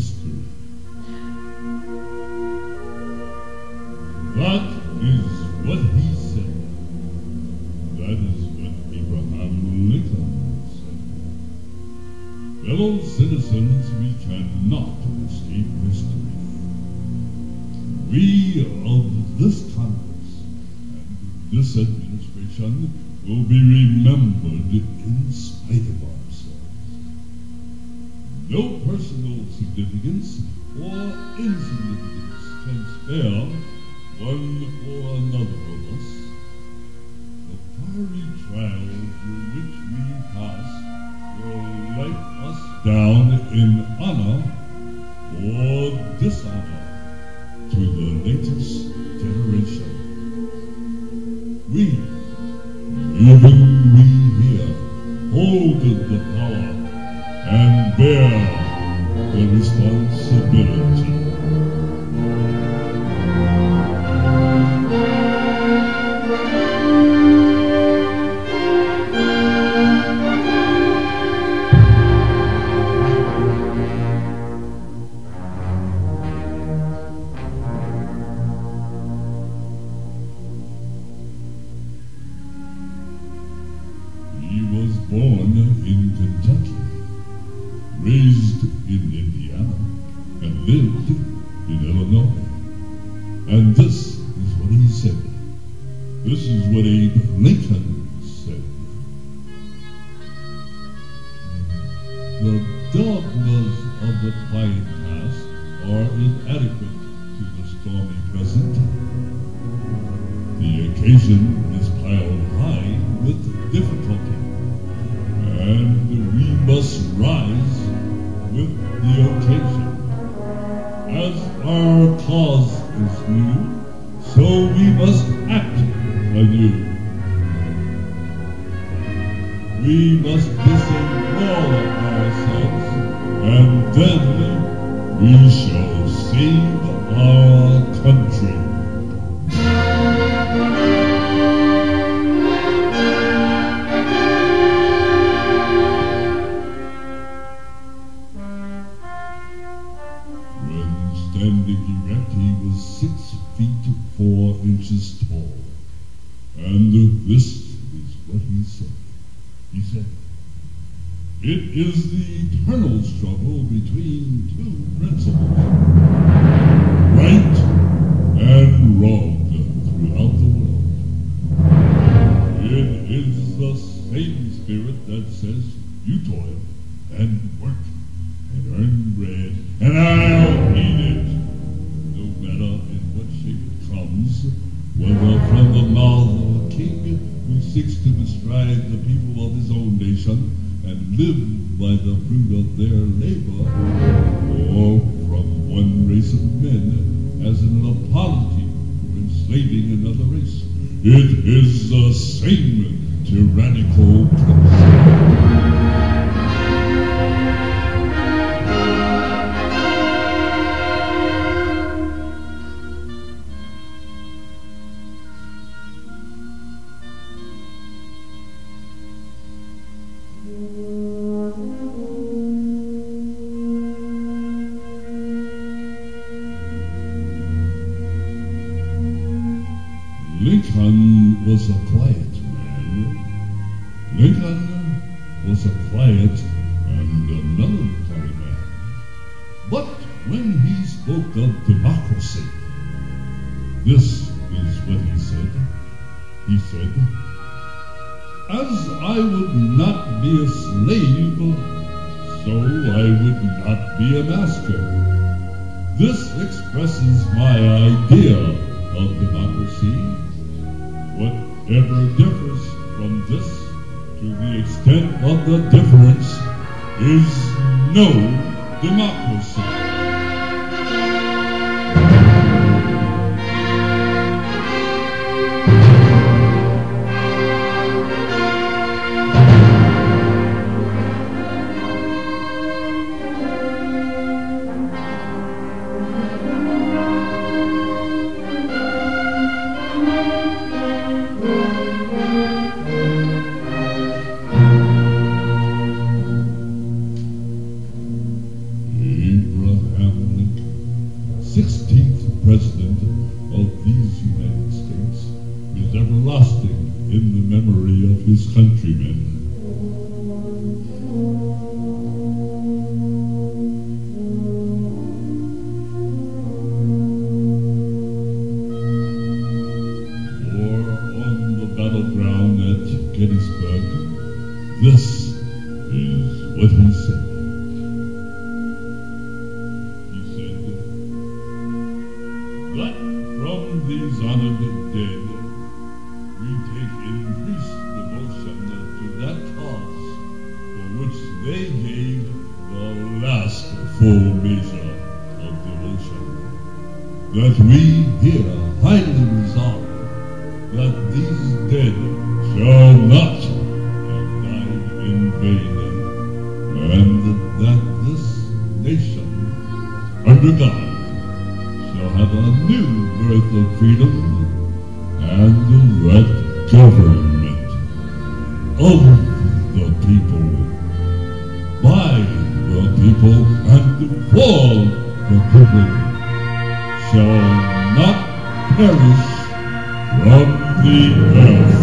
history. That is what he said. That is what Abraham Lincoln said. Fellow citizens, we cannot escape history. We of this Congress and this administration will be remembered in spite of ourselves. No personal significance or insignificance can spare one or another of us. The fiery trial through which we pass will light us down in honor or dishonor to the latest generation. We, even we here, hold the power and bear the responsibility. He was born in Kentucky, raised in Indiana, and lived in Illinois. And this is what he said. This is what Abe Lincoln said. The dogmas of the quiet past are inadequate to the stormy present. The occasion is piled high with difficulty, and we must rise with the occasion. As our cause is new, so we must act anew. We must disembowel ourselves, and then we shall save our country. Standing erect, he was 6 feet 4 inches tall. And this is what he said. He said, "It is the eternal struggle between two principles, right and wrong throughout the world. It is the same spirit that says, you toil and work and earn bread, and I'll eat it, no matter in what shape it comes, whether from the mouth of a king who seeks to bestride the people of his own nation and live by the fruit of their labor, or from one race of men as an apology for enslaving another race. It is the same tyrannical principle." Lincoln was a quiet man. Lincoln was a quiet and a melancholy man. But when he spoke of democracy, this is what he said. He said, "As I would not be a slave, so I would not be a master. This expresses my idea of democracy. Whatever differs from this, to the extent of the difference, is no democracy." his countrymen. For on the battleground at Gettysburg, this is what he said. He said that from these honored dead, we take increased devotion to that cause for which they gave the last full measure of devotion. That we here highly resolve that these dead shall not have died in vain, and that this nation, under God, shall have a new birth of freedom and that government of the people, by the people, and for the people, shall not perish from the earth.